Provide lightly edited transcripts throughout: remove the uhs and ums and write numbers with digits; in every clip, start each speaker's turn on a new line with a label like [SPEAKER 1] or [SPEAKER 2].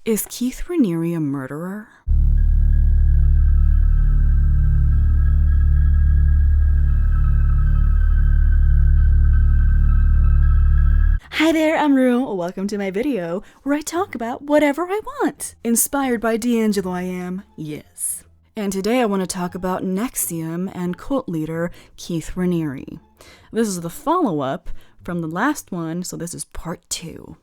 [SPEAKER 1] Is Keith Raniere a murderer? Hi there, I'm Roux. Welcome to my video where I talk about whatever I want. Inspired by D'Angelo I am, yes. And today I want to talk about NXIVM and cult leader Keith Raniere. This is the follow-up from the last one, so this is part 2.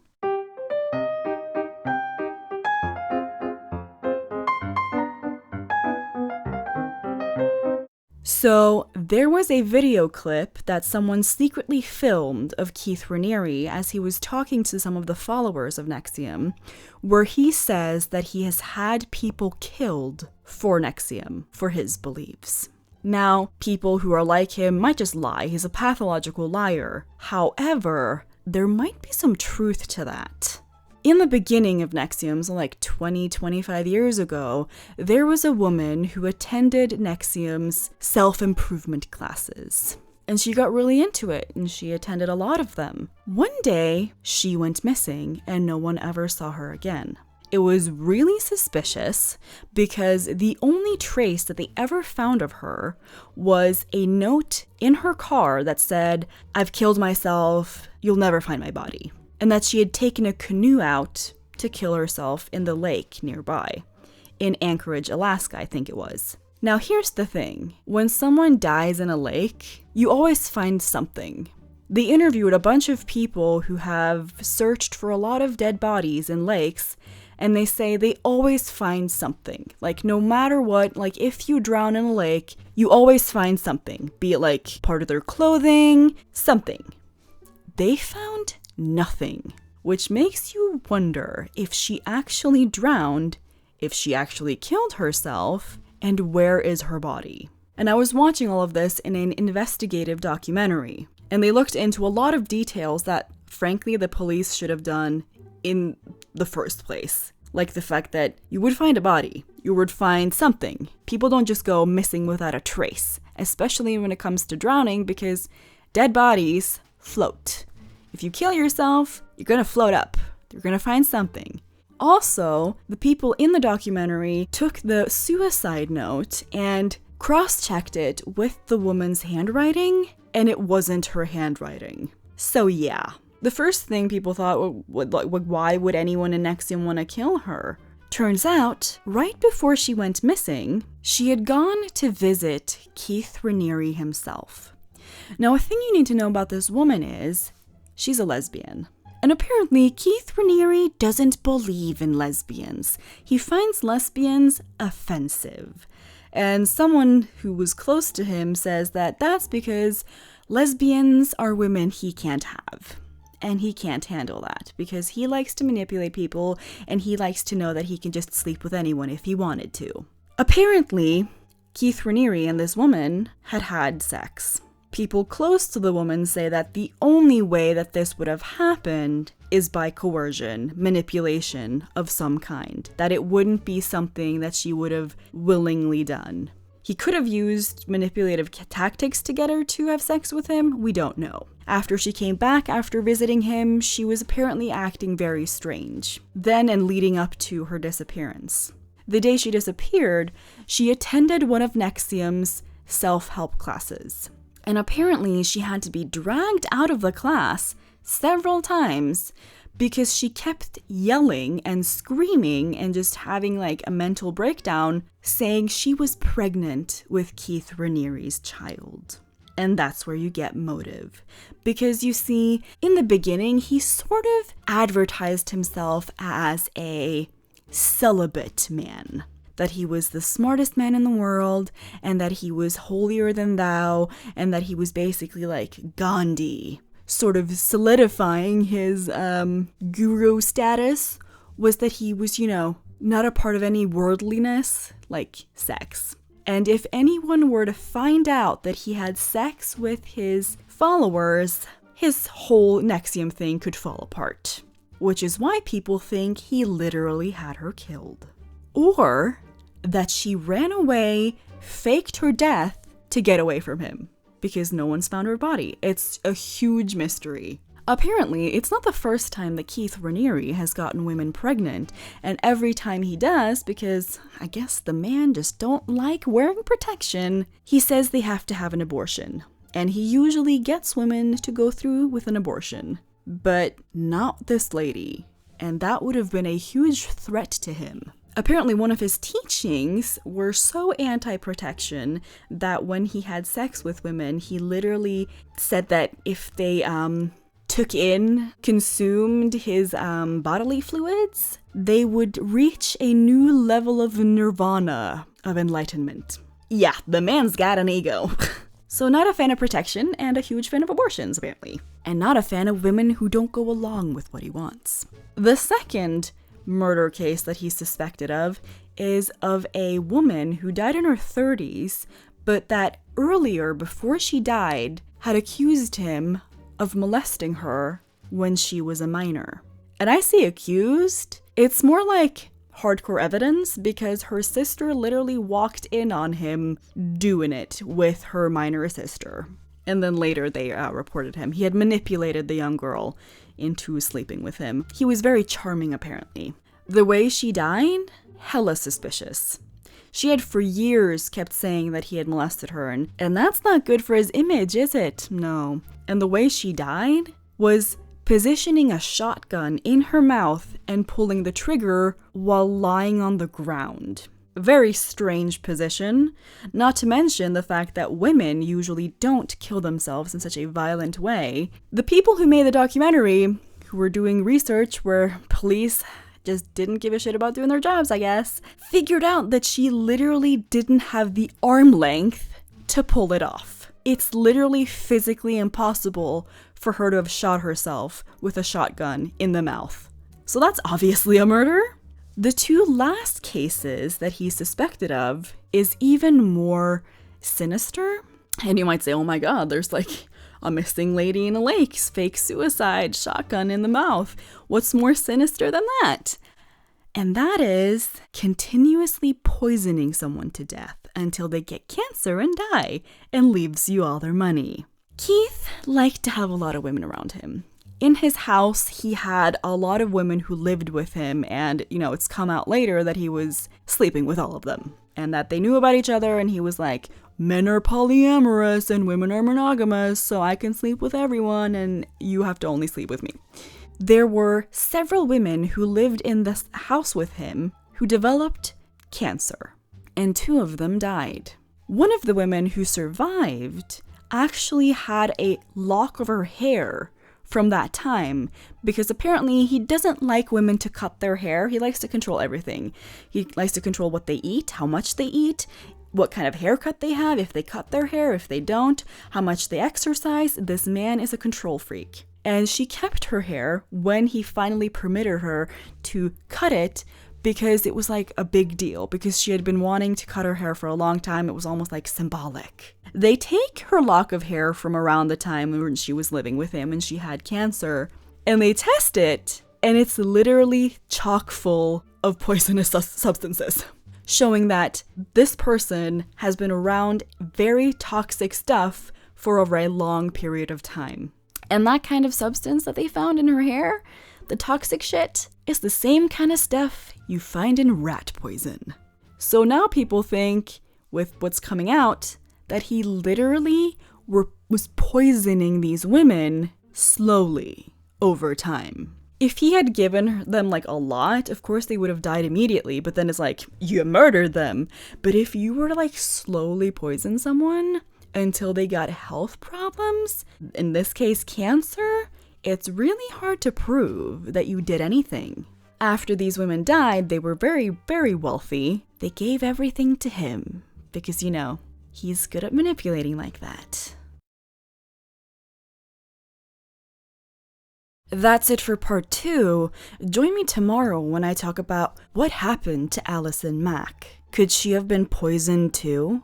[SPEAKER 1] So, there was a video clip that someone secretly filmed of Keith Raniere as he was talking to some of the followers of NXIVM, where he says that he has had people killed for NXIVM, for his beliefs. Now, people who are like him might just lie. He's a pathological liar. However, there might be some truth to that. In the beginning of NXIVM, so like 25 years ago, there was a woman who attended NXIVM's self-improvement classes. And she got really into it, and she attended a lot of them. One day, she went missing, and no one ever saw her again. It was really suspicious because the only trace that they ever found of her was a note in her car that said, "I've killed myself, you'll never find my body." And that she had taken a canoe out to kill herself in the lake nearby, in Anchorage, Alaska, I think it was. Now here's the thing, when someone dies in a lake, you always find something. They interviewed a bunch of people who have searched for a lot of dead bodies in lakes, and they say they always find something. Like, no matter what, like if you drown in a lake, you always find something, be it like part of their clothing, something. They found nothing, which makes you wonder if she actually drowned, if she actually killed herself, and where is her body? And I was watching all of this in an investigative documentary, and they looked into a lot of details that, frankly, the police should have done in the first place. Like the fact that you would find a body, you would find something. People don't just go missing without a trace, especially when it comes to drowning, because dead bodies float. If you kill yourself, you're gonna float up. You're gonna find something. Also, the people in the documentary took the suicide note and cross-checked it with the woman's handwriting, and it wasn't her handwriting. So yeah, the first thing people thought, why would anyone in NXIVM want to kill her? Turns out, right before she went missing, she had gone to visit Keith Raniere himself. Now, a thing you need to know about this woman is, she's a lesbian. And apparently, Keith Raniere doesn't believe in lesbians. He finds lesbians offensive. And someone who was close to him says that that's because lesbians are women he can't have. And he can't handle that because he likes to manipulate people and he likes to know that he can just sleep with anyone if he wanted to. Apparently, Keith Raniere and this woman had had sex. People close to the woman say that the only way that this would have happened is by coercion, manipulation of some kind, that it wouldn't be something that she would have willingly done. He could have used manipulative tactics to get her to have sex with him, we don't know. After she came back after visiting him, she was apparently acting very strange, then and leading up to her disappearance. The day she disappeared, she attended one of NXIVM's self-help classes. And apparently she had to be dragged out of the class several times because she kept yelling and screaming and just having like a mental breakdown, saying she was pregnant with Keith Raniere's child. And that's where you get motive. Because you see, in the beginning, he sort of advertised himself as a celibate man. That he was the smartest man in the world, and that he was holier than thou, and that he was basically like Gandhi, sort of solidifying his guru status, was that he was, not a part of any worldliness, like sex. And if anyone were to find out that he had sex with his followers, his whole NXIVM thing could fall apart. Which is why people think he literally had her killed. Or that she ran away, faked her death to get away from him, because no one's found her body. It's a huge mystery. Apparently, it's not the first time that Keith Raniere has gotten women pregnant, and every time he does, because I guess the man just don't like wearing protection, he says they have to have an abortion. And he usually gets women to go through with an abortion. But not this lady. And that would have been a huge threat to him. Apparently, one of his teachings were so anti-protection that when he had sex with women, he literally said that if they consumed his bodily fluids, they would reach a new level of nirvana, of enlightenment. Yeah, the man's got an ego. So not a fan of protection, and a huge fan of abortions, apparently. And not a fan of women who don't go along with what he wants. The second murder case that he's suspected of is of a woman who died in her 30s, but that earlier, before she died, had accused him of molesting her when she was a minor. And I say accused, it's more like hardcore evidence, because her sister literally walked in on him doing it with her minor sister. And then later they reported him. He had manipulated the young girl into sleeping with him. He was very charming, apparently. The way she died, hella suspicious. She had for years kept saying that he had molested her, and that's not good for his image, is it? No. And the way she died was positioning a shotgun in her mouth and pulling the trigger while lying on the ground. Very strange position, not to mention the fact that women usually don't kill themselves in such a violent way. The people who made the documentary, who were doing research where police just didn't give a shit about doing their jobs, I guess, figured out that she literally didn't have the arm length to pull it off. It's literally physically impossible for her to have shot herself with a shotgun in the mouth. So that's obviously a murder. The two last cases that he's suspected of is even more sinister. And you might say, oh my god, there's like a missing lady in a lake, fake suicide, shotgun in the mouth. What's more sinister than that? And that is continuously poisoning someone to death until they get cancer and die and leaves you all their money. Keith liked to have a lot of women around him. In his house, he had a lot of women who lived with him, and, it's come out later that he was sleeping with all of them, and that they knew about each other, and he was like, men are polyamorous and women are monogamous, so I can sleep with everyone, and you have to only sleep with me. There were several women who lived in this house with him who developed cancer, and 2 of them died. One of the women who survived actually had a lock of her hair from that time, because apparently he doesn't like women to cut their hair. He likes to control everything. He likes to control what they eat, how much they eat, what kind of haircut they have, if they cut their hair, if they don't, how much they exercise. This man is a control freak. And she kept her hair when he finally permitted her to cut it, because it was like a big deal, because she had been wanting to cut her hair for a long time. It was almost like symbolic. They take her lock of hair from around the time when she was living with him and she had cancer, and they test it, and it's literally chock full of poisonous substances, showing that this person has been around very toxic stuff for a very long period of time. And that kind of substance that they found in her hair, the toxic shit, is the same kind of stuff you find in rat poison. So now people think, with what's coming out, that he literally was poisoning these women slowly over time. If he had given them like a lot, of course they would have died immediately, but then it's like, you murdered them. But if you were to like slowly poison someone until they got health problems, in this case cancer, it's really hard to prove that you did anything. After these women died, they were very, very wealthy. They gave everything to him because, he's good at manipulating like that. That's it for part 2. Join me tomorrow when I talk about what happened to Allison Mack. Could she have been poisoned too?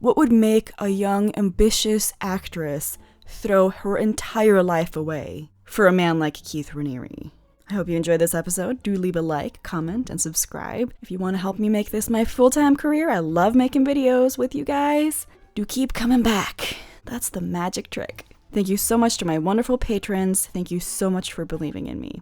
[SPEAKER 1] What would make a young, ambitious actress throw her entire life away for a man like Keith Raniere? I hope you enjoyed this episode. Do leave a like, comment, and subscribe. If you want to help me make this my full-time career, I love making videos with you guys. Do keep coming back. That's the magic trick. Thank you so much to my wonderful patrons. Thank you so much for believing in me.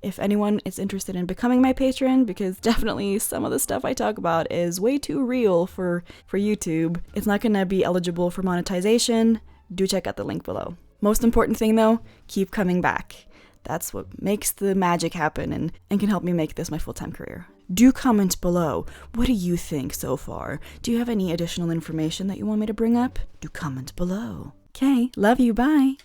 [SPEAKER 1] If anyone is interested in becoming my patron, because definitely some of the stuff I talk about is way too real for YouTube, it's not going to be eligible for monetization, do check out the link below. Most important thing though, keep coming back. That's what makes the magic happen and can help me make this my full-time career. Do comment below. What do you think so far? Do you have any additional information that you want me to bring up? Do comment below. Okay, love you, bye.